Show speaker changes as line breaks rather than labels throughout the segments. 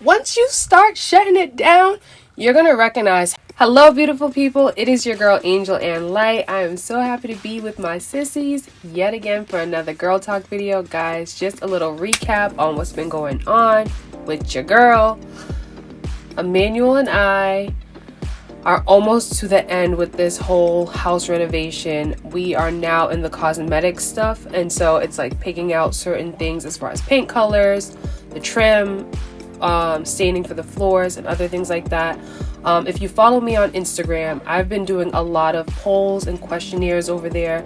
Once you start shutting it down, you're going to recognize. Hello, beautiful people. It is your girl, Angel and Light. I am so happy to be with my sissies yet again for another Girl Talk video. Guys, just a little recap on what's been going on with your girl. Emmanuel and I are almost to the end with this whole house renovation. We are now in the cosmetic stuff, and so it's like picking out certain things as far as paint colors, the trim, staining for the floors and other things like that. If you follow me on Instagram, I've been doing a lot of polls and questionnaires over there,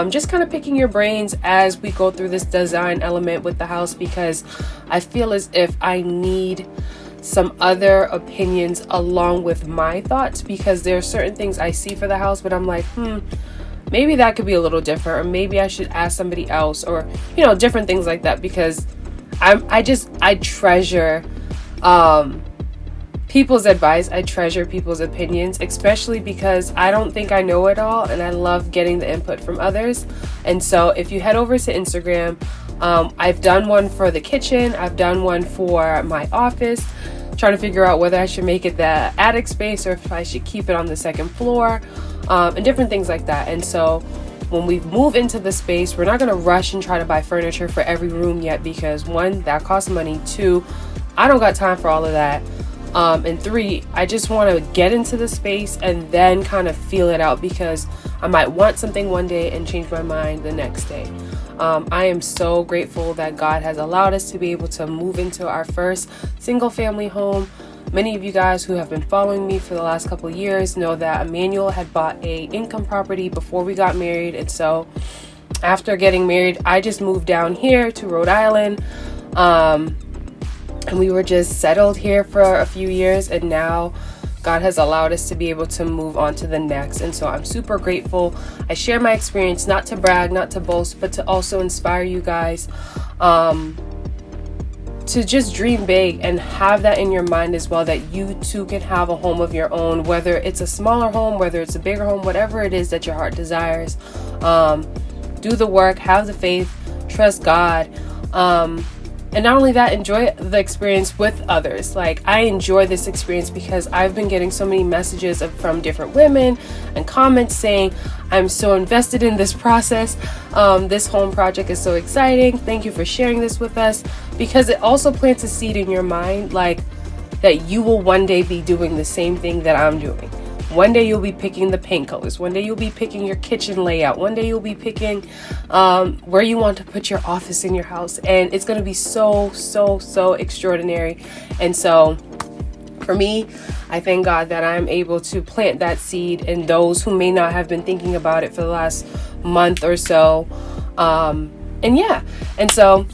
just kind of picking your brains as we go through this design element with the house, because I feel as if I need some other opinions along with my thoughts, because there are certain things I see for the house, but I'm like, maybe that could be a little different, or maybe I should ask somebody else, or different things like that, because I treasure people's advice. I treasure people's opinions, especially because I don't think I know it all, and I love getting the input from others. And so if you head over to Instagram, I've done one for the kitchen, I've done one for my office, trying to figure out whether I should make it the attic space or if I should keep it on the second floor, and different things like that. And so when we move into the space, we're not going to rush and try to buy furniture for every room yet, because one, that costs money. Two, I don't got time for all of that. And three, I just want to get into the space and then kind of feel it out, because I might want something one day and change my mind the next day. I am so grateful that God has allowed us to be able to move into our first single family home. Many of you guys who have been following me for the last couple of years know that Emmanuel had bought a income property before we got married. And so after getting married, I just moved down here to Rhode Island. And we were just settled here for a few years, and now God has allowed us to be able to move on to the next. And so I'm super grateful. I share my experience, not to brag, not to boast, but to also inspire you guys to just dream big and have that in your mind as well, that you too can have a home of your own, whether it's a smaller home, whether it's a bigger home, whatever it is that your heart desires. Do the work, have the faith, trust God. And not only that, enjoy the experience with others. Like, I enjoy this experience because I've been getting so many messages from different women and comments saying, I'm so invested in this process. This home project is so exciting. Thank you for sharing this with us, because it also plants a seed in your mind, like, that you will one day be doing the same thing that I'm doing. One day you'll be picking the paint colors. One day you'll be picking your kitchen layout. One day you'll be picking where you want to put your office in your house. And it's going to be so extraordinary. And so for me, I thank God that I'm able to plant that seed in those who may not have been thinking about it for the last month or so. And so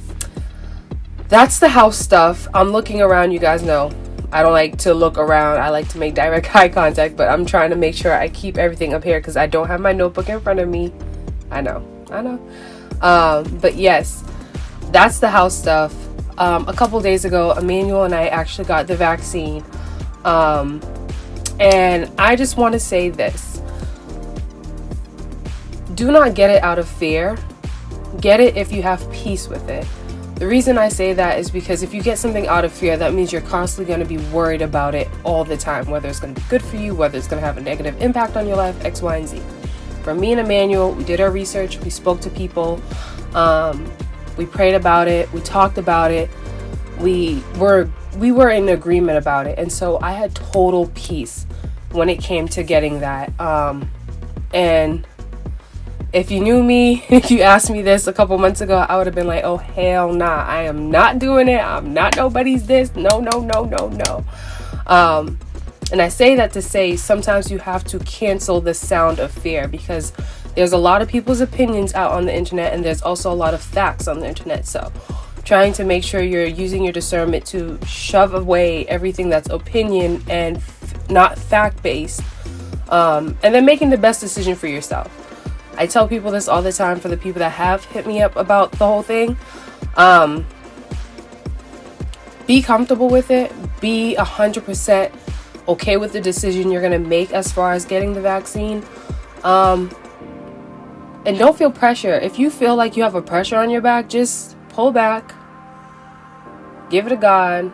that's the house stuff. I'm looking around. You guys know I don't like to look around. I like to make direct eye contact, but I'm trying to make sure I keep everything up here because I don't have my notebook in front of me. I know. But yes, that's the house stuff. A couple days ago, Emmanuel and I actually got the vaccine. And I just want to say this. Do not get it out of fear. Get it if you have peace with it. The reason I say that is because if you get something out of fear, that means you're constantly going to be worried about it all the time, whether it's going to be good for you, whether it's going to have a negative impact on your life, X, Y, and Z. For me and Emmanuel, we did our research, we spoke to people, we prayed about it, we talked about it, we were in agreement about it, and so I had total peace when it came to getting that. And if you knew me, if you asked me this a couple months ago, I would have been like, oh, hell nah, I am not doing it. I'm not nobody's this. No. And I say that to say sometimes you have to cancel the sound of fear, because there's a lot of people's opinions out on the internet, and there's also a lot of facts on the internet. So trying to make sure you're using your discernment to shove away everything that's opinion and not fact-based, and then making the best decision for yourself. I tell people this all the time, for the people that have hit me up about the whole thing. Be comfortable with it. Be 100% okay with the decision you're going to make as far as getting the vaccine. And don't feel pressure. If you feel like you have a pressure on your back, just pull back. Give it to God.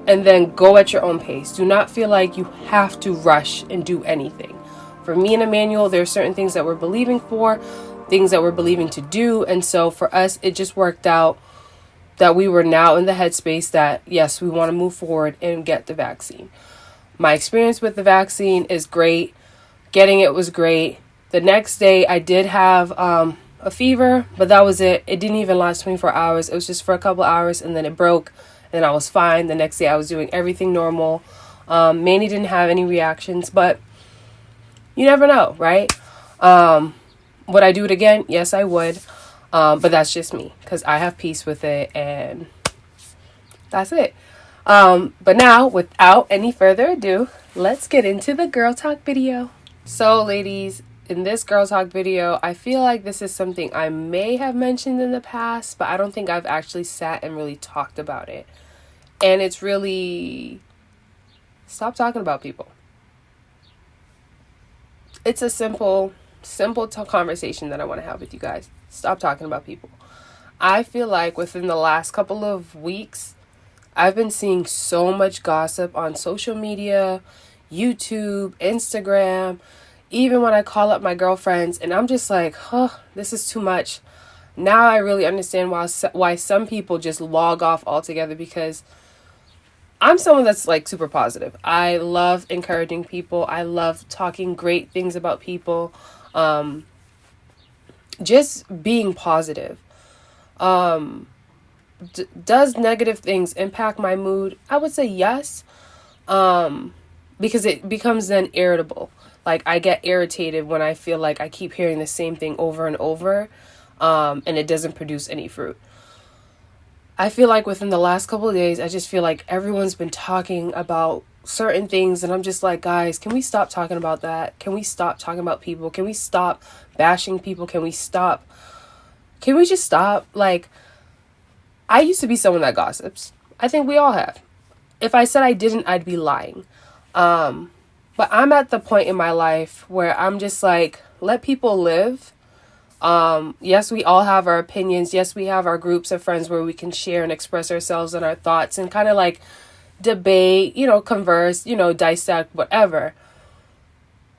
and then go at your own pace. Do not feel like you have to rush and do anything. For me and Emmanuel, there are certain things that we're believing for, things that we're believing to do. And so for us, it just worked out that we were now in the headspace that, yes, we want to move forward and get the vaccine. My experience with the vaccine is great. Getting it was great. The next day, I did have a fever, but that was it. It didn't even last 24 hours. It was just for a couple hours, and then it broke, and I was fine. The next day, I was doing everything normal. Manny didn't have any reactions, but you never know, right? Would I do it again? Yes, I would. But that's just me, because I have peace with it, and that's it. But now, without any further ado, let's get into the girl talk video. So, ladies, in this girl talk video, I feel like this is something I may have mentioned in the past, but I don't think I've actually sat and really talked about it. And it's really, stop talking about people. It's a simple conversation that I want to have with you guys. Stop talking about people. I feel like within the last couple of weeks, I've been seeing so much gossip on social media, YouTube, Instagram, even when I call up my girlfriends, and I'm just like, this is too much. Now I really understand why some people just log off altogether, because I'm someone that's like super positive. I love encouraging people. I love talking great things about people. Just being positive. Does negative things impact my mood? I would say yes. Because it becomes then irritable. Like, I get irritated when I feel like I keep hearing the same thing over and over, and it doesn't produce any fruit. I feel like within the last couple of days, I just feel like everyone's been talking about certain things, and I'm just like, guys, can we stop talking about that? Can we stop talking about people? Can we stop bashing people? Can we just stop? Like, I used to be someone that gossips. I think we all have. If I said I didn't, I'd be lying. But I'm at the point in my life where I'm just like, let people live. Yes, we all have our opinions. Yes, we have our groups of friends where we can share and express ourselves and our thoughts and kind of like debate, converse, dissect, whatever.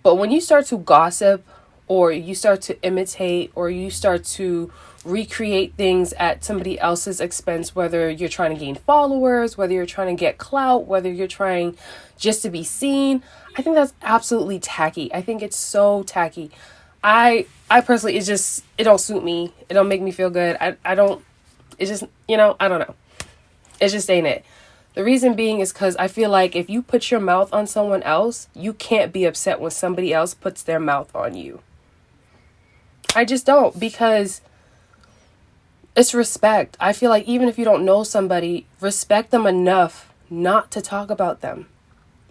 But when you start to gossip, or you start to imitate, or you start to recreate things at somebody else's expense, whether you're trying to gain followers, whether you're trying to get clout, whether you're trying just to be seen, I think that's absolutely tacky. I think it's so tacky. I personally, it don't suit me. It don't make me feel good. I don't know. It just ain't it. The reason being is because I feel like if you put your mouth on someone else, you can't be upset when somebody else puts their mouth on you. I just don't, because it's respect. I feel like even if you don't know somebody, respect them enough not to talk about them.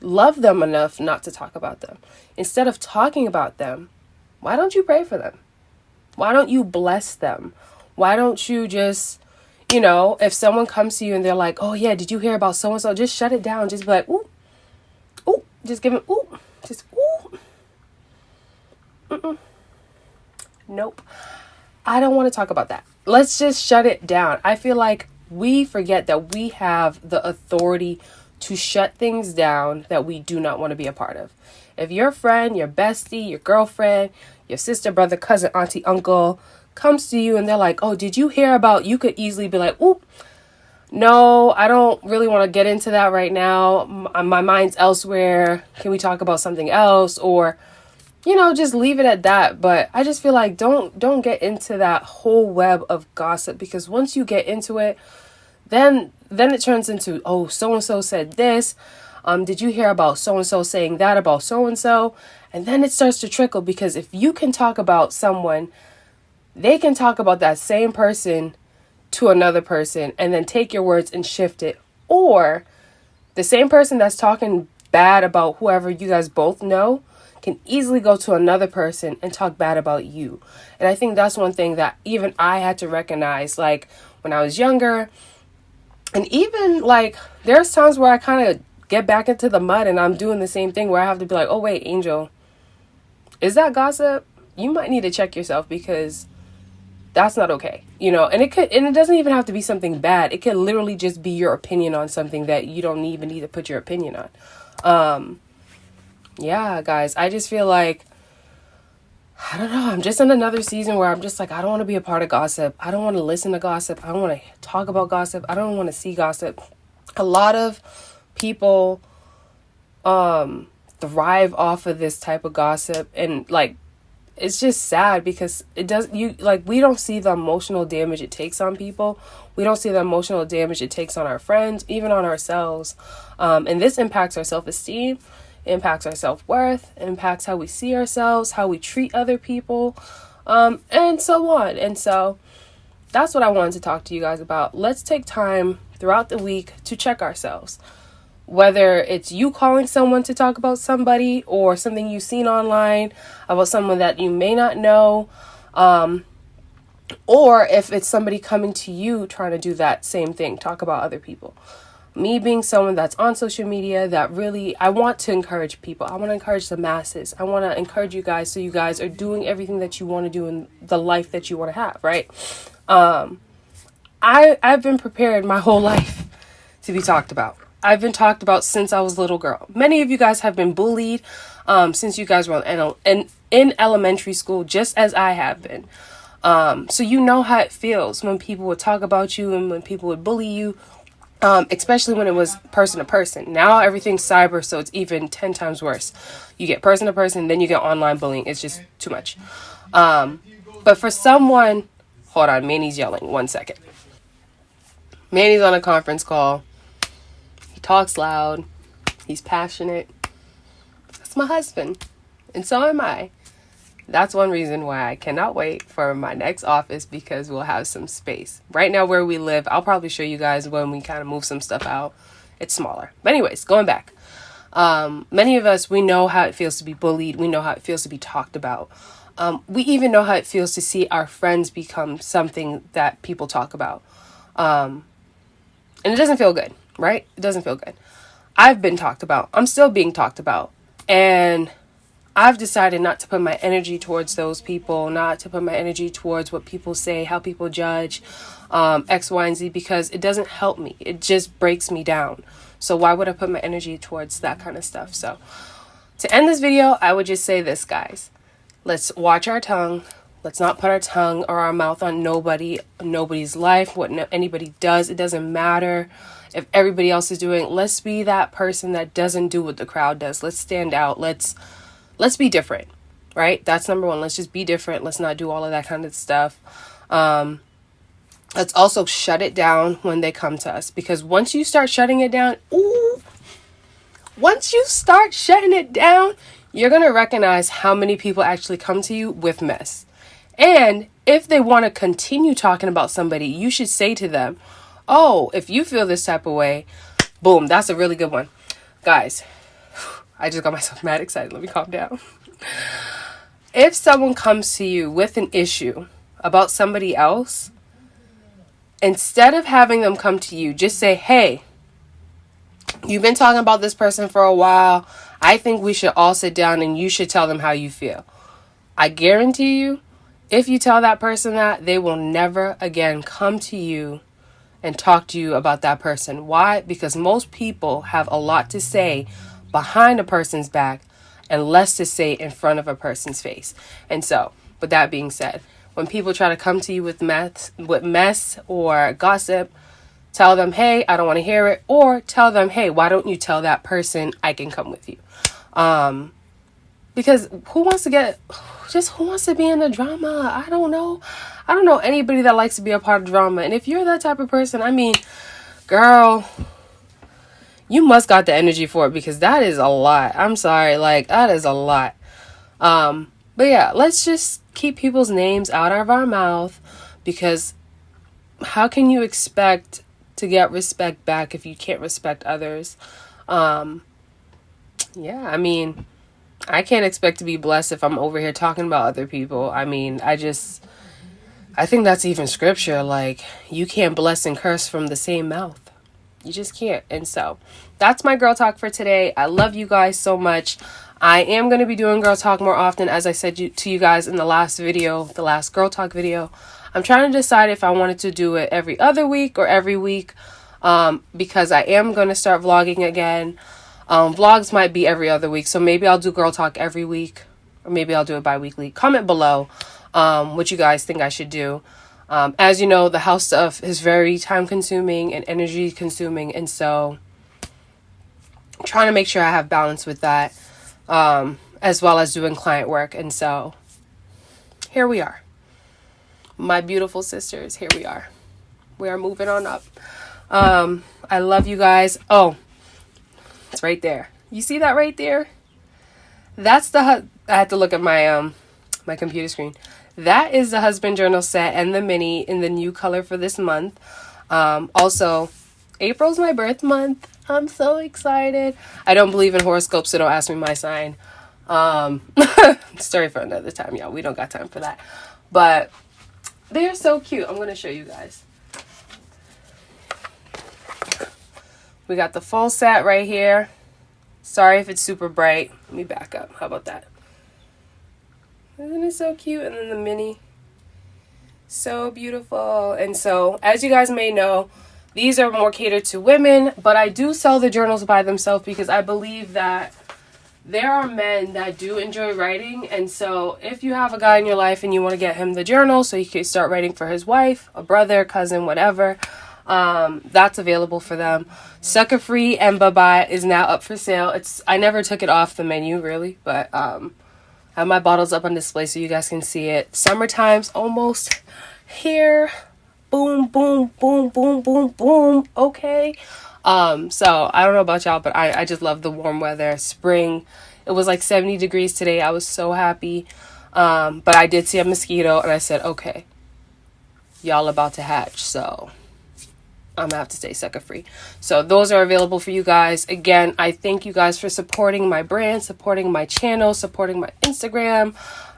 Love them enough not to talk about them. Instead of talking about them, why don't you pray for them? Why don't you bless them? Why don't you just, if someone comes to you and they're like, oh yeah, did you hear about so-and-so? Just shut it down. Just be like, ooh, ooh, just give them, ooh, just, ooh. Mm-mm. Nope. I don't want to talk about that. Let's just shut it down. I feel like we forget that we have the authority to shut things down that we do not want to be a part of. If your friend, your bestie, your girlfriend, your sister, brother, cousin, auntie, uncle comes to you and they're like, oh, did you hear about, you could easily be like, ooh, no, I don't really want to get into that right now. My mind's elsewhere. Can we talk about something else? Or, just leave it at that. But I just feel like don't get into that whole web of gossip, because once you get into it, then it turns into, oh, so-and-so said this. Did you hear about so-and-so saying that about so-and-so? And then it starts to trickle, because if you can talk about someone, they can talk about that same person to another person and then take your words and shift it. Or the same person that's talking bad about whoever you guys both know can easily go to another person and talk bad about you. And I think that's one thing that even I had to recognize, like when I was younger. And even like there's times where I kind of get back into the mud and I'm doing the same thing where I have to be like, oh wait, Angel, is that gossip? You might need to check yourself, because That's not okay, you know. And it doesn't even have to be something bad. It could literally just be your opinion on something that you don't even need to put your opinion on. Yeah, guys, I just feel like, I don't know, I'm just in another season where I'm just like, I don't want to be a part of gossip. I don't want to listen to gossip. I don't want to talk about gossip. I don't want to see gossip. A lot of people thrive off of this type of gossip, and like, it's just sad because we don't see the emotional damage it takes on people. We don't see the emotional damage it takes on our friends, even on ourselves. And this impacts our self-esteem, impacts our self-worth, impacts how we see ourselves, how we treat other people, and so on. And so that's what I wanted to talk to you guys about. Let's take time throughout the week to check ourselves. Whether it's you calling someone to talk about somebody, or something you've seen online about someone that you may not know, or if it's somebody coming to you trying to do that same thing, talk about other people. Me being someone that's on social media, that really, I want to encourage people. I want to encourage the masses. I want to encourage you guys so you guys are doing everything that you want to do in the life that you want to have, right? I've been prepared my whole life to be talked about. I've been talked about since I was a little girl. Many of you guys have been bullied since you guys were in elementary school, just as I have been. So you know how it feels when people would talk about you and when people would bully you, especially when it was person to person. Now everything's cyber, so it's even 10 times worse. You get person to person, then you get online bullying. It's just too much. But for someone, hold on, Manny's yelling. 1 second. Manny's on a conference call. Talks loud, he's passionate. That's my husband, and so am I. That's one reason why I cannot wait for my next office, because we'll have some space. Right now where we live, I'll probably show you guys when we kind of move some stuff out, it's smaller. But anyways, going back, many of us, we know how it feels to be bullied. We know how it feels to be talked about. We even know how it feels to see our friends become something that people talk about, and it doesn't feel good. Right? It doesn't feel good. I've been talked about. I'm still being talked about. And I've decided not to put my energy towards those people, not to put my energy towards what people say, how people judge, X, Y, and Z, because it doesn't help me. It just breaks me down. So why would I put my energy towards that kind of stuff? So to end this video, I would just say this, guys. Let's watch our tongue. Let's not put our tongue or our mouth on nobody's life, what anybody does. It doesn't matter if everybody else is doing. Let's be that person that doesn't do what the crowd does. Let's stand out. Let's be different, right? That's number one. Let's just be different. Let's not do all of that kind of stuff. Let's also shut it down when they come to us, because once you start shutting it down, you're going to recognize how many people actually come to you with mess. And if they want to continue talking about somebody, you should say to them, oh, if you feel this type of way, boom, that's a really good one. Guys, I just got myself mad excited. Let me calm down. If someone comes to you with an issue about somebody else, instead of having them come to you, just say, hey, you've been talking about this person for a while. I think we should all sit down and you should tell them how you feel. I guarantee you, if you tell that person that, they will never again come to you and talk to you about that person. Why? Because most people have a lot to say behind a person's back and less to say in front of a person's face. And so, with that being said, when people try to come to you with mess or gossip, tell them, hey, I don't want to hear it. Or tell them, hey, why don't you tell that person I can come with you? Because who wants to be in the drama? I don't know anybody that likes to be a part of drama. And if you're that type of person, I mean, girl, you must got the energy for it, because that is a lot. I'm sorry. Like, that is a lot. But yeah, let's just keep people's names out of our mouth, because how can you expect to get respect back if you can't respect others? Yeah, I mean, I can't expect to be blessed if I'm over here talking about other people. I mean, I think that's even scripture. Like, you can't bless and curse from the same mouth. You just can't. And so that's my girl talk for today. I love you guys so much. I am going to be doing girl talk more often. As I said to you guys in the last girl talk video, I'm trying to decide if I wanted to do it every other week or every week, because I am going to start vlogging again. Vlogs might be every other week, so maybe I'll do girl talk every week, or maybe I'll do it bi-weekly. Comment below what you guys think I should do. As you know, the house stuff is very time consuming and energy consuming, and so I'm trying to make sure I have balance with that, as well as doing client work. And so here we are, my beautiful sisters. Here we are moving on up. I love you guys. Oh, it's right there. You see that right there? That's I had to look at my my computer screen. That is the husband journal set and the mini in the new color for this month. Also, April's my birth month. I'm so excited. I don't believe in horoscopes, so don't ask me my sign. Story for another time, y'all. We don't got time for that. But they're so cute. I'm going to show you guys. We got the full set right here. Sorry if it's super bright. Let me back up. How about that? Isn't it so cute? And then the mini. So beautiful. And so, as you guys may know, these are more catered to women, but I do sell the journals by themselves because I believe that there are men that do enjoy writing. And so if you have a guy in your life and you want to get him the journal so he can start writing for his wife, a brother, cousin, whatever, that's available for them. Sucker Free and Bye Bye is now up for sale. I never took it off the menu really, but I have my bottles up on display so you guys can see it. Summertime's almost here. Boom, boom, boom, boom, boom, boom. Okay. So I don't know about y'all, but I just love the warm weather. Spring. It was like 70 degrees today. I was so happy. But I did see a mosquito and I said, okay, y'all about to hatch. So I'm gonna have to stay sucker free. So those are available for you guys. Again, I thank you guys for supporting my brand, supporting my channel, supporting my Instagram.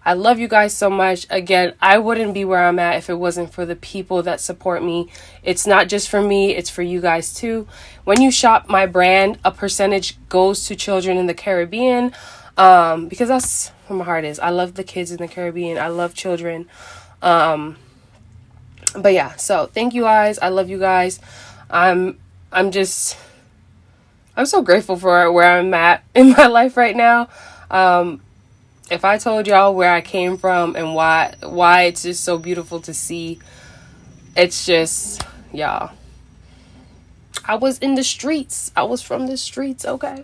I love you guys so much. Again, I wouldn't be where I'm at if it wasn't for the people that support me. It's not just for me, it's for you guys too. When you shop my brand, a percentage goes to children in the Caribbean, because that's where my heart is. I love the kids in the Caribbean. I love children. But yeah, so thank you guys. I love you guys. I'm so grateful for where I'm at in my life right now. If I told y'all where I came from and why it's just so beautiful to see, it's just, y'all, I was in the streets. I was from the streets, okay?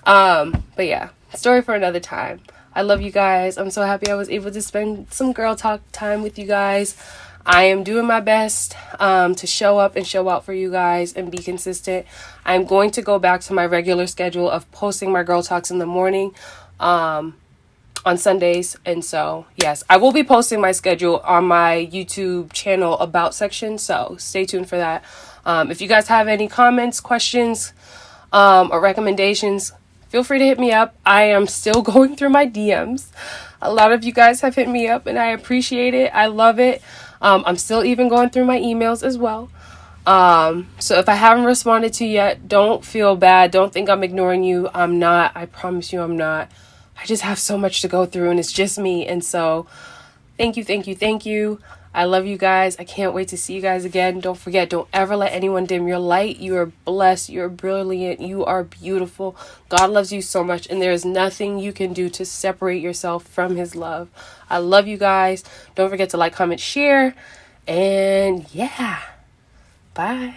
But yeah, story for another time. I love you guys. I'm so happy I was able to spend some girl talk time with you guys. I am doing my best to show up and show out for you guys and be consistent. I'm going to go back to my regular schedule of posting my girl talks in the morning on Sundays. And so, yes, I will be posting my schedule on my YouTube channel about section. So stay tuned for that. If you guys have any comments, questions, or recommendations, feel free to hit me up. I am still going through my DMs. A lot of you guys have hit me up and I appreciate it. I love it. I'm still even going through my emails as well. So if I haven't responded to you yet, don't feel bad. Don't think I'm ignoring you. I'm not. I promise you I'm not. I just have so much to go through and it's just me. And so thank you, thank you, thank you. I love you guys. I can't wait to see you guys again. Don't forget, don't ever let anyone dim your light. You are blessed. You are brilliant. You are beautiful. God loves you so much, and there is nothing you can do to separate yourself from his love. I love you guys. Don't forget to like, comment, share, and yeah, bye.